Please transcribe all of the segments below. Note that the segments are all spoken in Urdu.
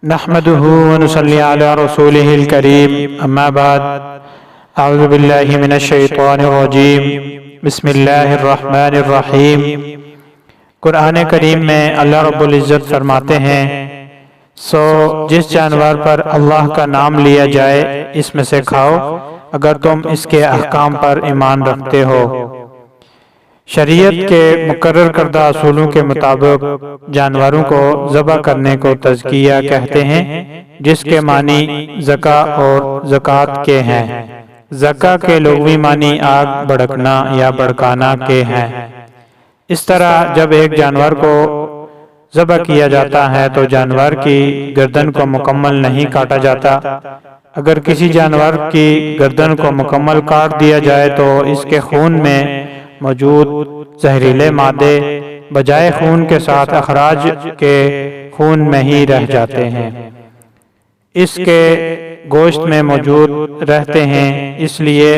نحمده ونصلي على رسوله الكريم اما بعد اعوذ باللہ من الشیطان الرجیم بسم اللہ الرحمن الرحیم۔ قرآن کریم میں اللہ رب العزت فرماتے ہیں، جس جانور پر اللہ کا نام لیا جائے اس میں سے کھاؤ اگر تم اس کے احکام پر ایمان رکھتے ہو۔ شریعت کے مقرر کردہ اصولوں کے مطابق جانوروں کو ذبح کرنے کو تزکیہ کہتے ہیں، جس کے معنی زکا اور زکوٰۃ کے ہیں۔ زکا کے لغوی معنی آگ بھڑکنا یا بھڑکانا کے ہیں۔ اس طرح جب ایک جانور کو ذبح کیا جاتا ہے تو جانور کی گردن کو مکمل نہیں کاٹا جاتا۔ اگر کسی جانور کی گردن کو مکمل کاٹ دیا جائے تو اس کے خون میں موجود زہریلے مادے بجائے خون کے ساتھ اخراج کے خون میں ہی رہ جاتے ہیں، اس کے گوشت میں موجود رہتے ہیں، اس لیے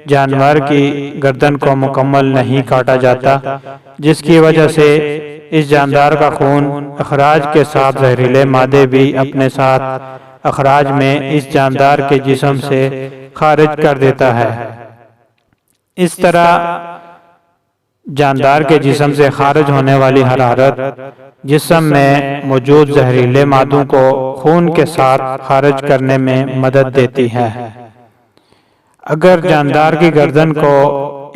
جانور کی گردن کو مکمل نہیں کاٹا جاتا، جس کی وجہ سے اس جاندار کا خون اخراج کے ساتھ زہریلے مادے بھی اپنے ساتھ اخراج میں اس جاندار کے جسم سے خارج کر دیتا ہے۔ اس طرح جاندار کے جسم سے خارج ہونے والی حرارت جسم میں موجود زہریلے مادوں کو خون کے ساتھ خارج کرنے میں مدد دیتی ہے۔ اگر جاندار کی گردن کو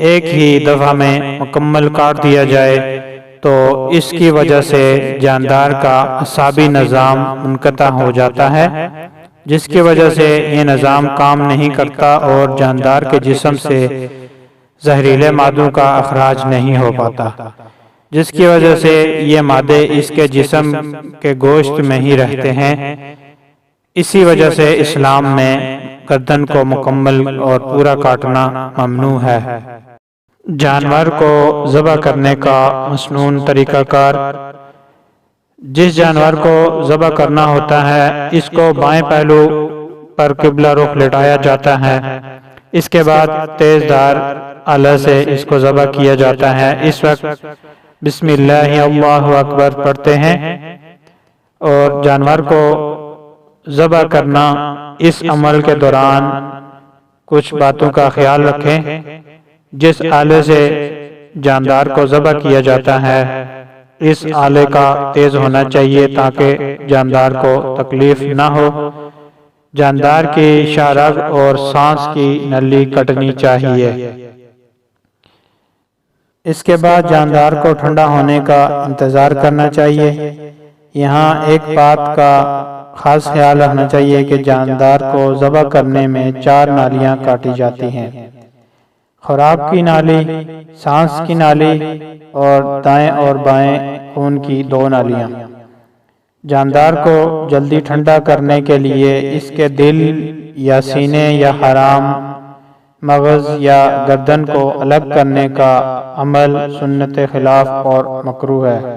ایک ہی دفعہ میں مکمل کاٹ دیا جائے تو اس کی وجہ سے جاندار کا اعصابی نظام منقطع ہو جاتا ہے، جس کی وجہ سے یہ نظام کام نہیں کرتا اور جاندار کے جسم سے زہریلے مادوں کا اخراج نہیں ہو پاتا، جس کی وجہ سے یہ مادے اس کے جسم کے گوشت میں ہی رہتے ہیں۔ اسی وجہ سے اسلام میں گردن کو مکمل اور پورا کاٹنا ممنوع ہے۔ جانور کو ذبح کرنے کا مسنون طریقہ کار: جس جانور کو ذبح کرنا ہوتا ہے اس کو بائیں پہلو پر قبلہ رخ لٹایا جاتا ہے۔ اس کے بعد تیز دھار آلہ سے اس کو ذبح کیا جاتا ہے۔ اس وقت بسم اللہ اللہ اکبر پڑھتے ہیں اور جانور کو ذبح کرنا اس عمل کے دوران کچھ باتوں کا خیال رکھیں۔ جس آلے سے جاندار کو ذبح کیا جاتا ہے اس آلے کا تیز ہونا چاہیے تاکہ جاندار کو تکلیف نہ ہو۔ جاندار کی شارب اور سانس کی نلی کٹنی چاہیے۔ اس کے بعد جاندار کو ٹھنڈا ہونے کا انتظار کرنا چاہیے۔ یہاں ایک بات کا خاص خیال رکھنا چاہیے کہ جاندار کو ذبح کرنے میں 4 نالیاں کاٹی جاتی ہیں: خوراک کی نالی، سانس کی نالی اور دائیں اور بائیں خون کی 2 نالیاں۔ جاندار کو جلدی ٹھنڈا کرنے کے لیے اس کے دل یا سینے یا حرام مغز یا گردن کو الگ کرنے کا عمل سنت خلاف اور مکروہ ہے۔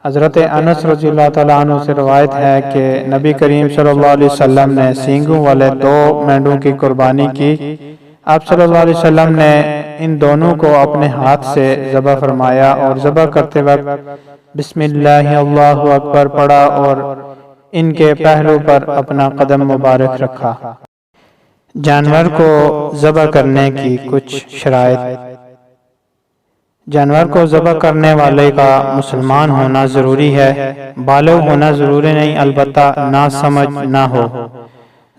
حضرت انس رضی اللہ تعالیٰ عنہ سے روایت ہے کہ نبی کریم صلی اللہ علیہ وسلم نے سینگوں والے 2 مینڈوں کی قربانی کی۔ آپ صلی اللہ علیہ وسلم نے ان دونوں کو اپنے ہاتھ سے ذبح فرمایا اور ذبح کرتے وقت بسم اللہ اللہ اکبر پڑھا اور ان کے پہلو پر اپنا قدم مبارک رکھا۔ جانور کو ذبح کرنے کی کچھ شرائط: جانور کو ذبح کرنے والے کا مسلمان ہونا ضروری ہے، بالغ ہونا ضروری نہیں، البتہ ناسمجھ نہ ہو۔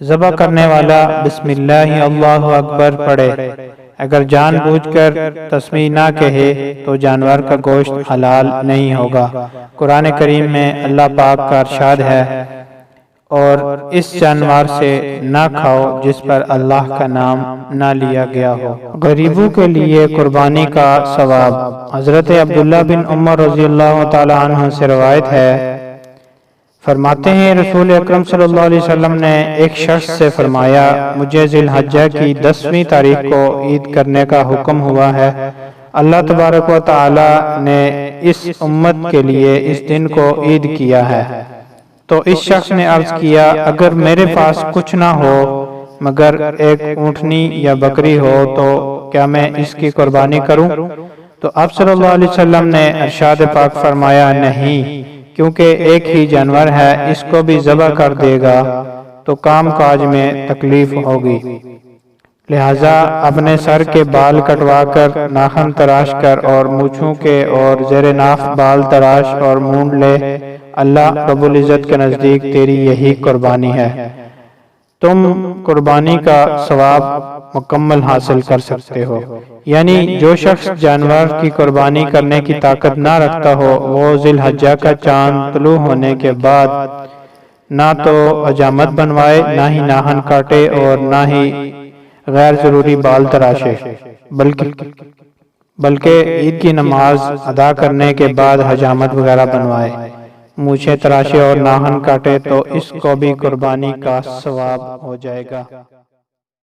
ذبح کرنے والا بسم اللہ اللہ اکبر پڑھے۔ اگر جان بوجھ کر تسمیع نہ کہے تو جانور کا گوشت حلال نہیں ہوگا۔ قرآن کریم میں اللہ پاک کا ارشاد ہے، اور اس جانور سے نہ کھاؤ جس پر اللہ کا نام نہ لیا گیا ہو۔ غریبوں کے لیے قربانی کا ثواب: حضرت عبداللہ بن عمر رضی اللہ تعالی عنہ سے روایت ہے، فرماتے ہیں رسول اکرم صلی اللہ علیہ وسلم نے ایک شخص سے فرمایا، مجھے ذی الحجہ کی 10ویں تاریخ کو عید کرنے کا حکم ہوا ہے۔ اللہ تبارک و تعالی نے اس امت کے لیے اس دن کو عید کیا ہے۔ تو اس شخص نے عرض کیا، اگر میرے پاس کچھ نہ ہو مگر ایک اونٹنی یا بکری ہو تو کیا میں اس کی قربانی کروں؟ تو آپ صلی اللہ علیہ وسلم نے ارشاد پاک فرمایا، نہیں، کیونکہ ایک ہی جانور ہے، اس کو بھی ذبح کر دے گا تو کام کاج میں تکلیف ہوگی، لہذا اپنے سر کے بال کٹوا کر، ناخن تراش کر اور مونچھوں کے اور زیر ناف بال تراش اور مونڈ لے، اللہ رب العزت کے نزدیک تیری یہی قربانی ہے، تم قربانی کا ثواب مکمل حاصل کر سکتے ہو۔ یعنی جو شخص جانور کی قربانی کرنے کی طاقت نہ رکھتا ہو، وہ ذی الحجہ کا چاند طلوع ہونے کے بعد نہ تو حجامت بنوائے، نہ ہی ناخن کاٹے اور نہ ہی غیر ضروری بال تراشے، بلکہ عید کی نماز ادا کرنے کے بعد حجامت وغیرہ بنوائے، مونچھیں تراشے اور ناخن کاٹے تو اس کو بھی قربانی کا ثواب ہو جائے گا۔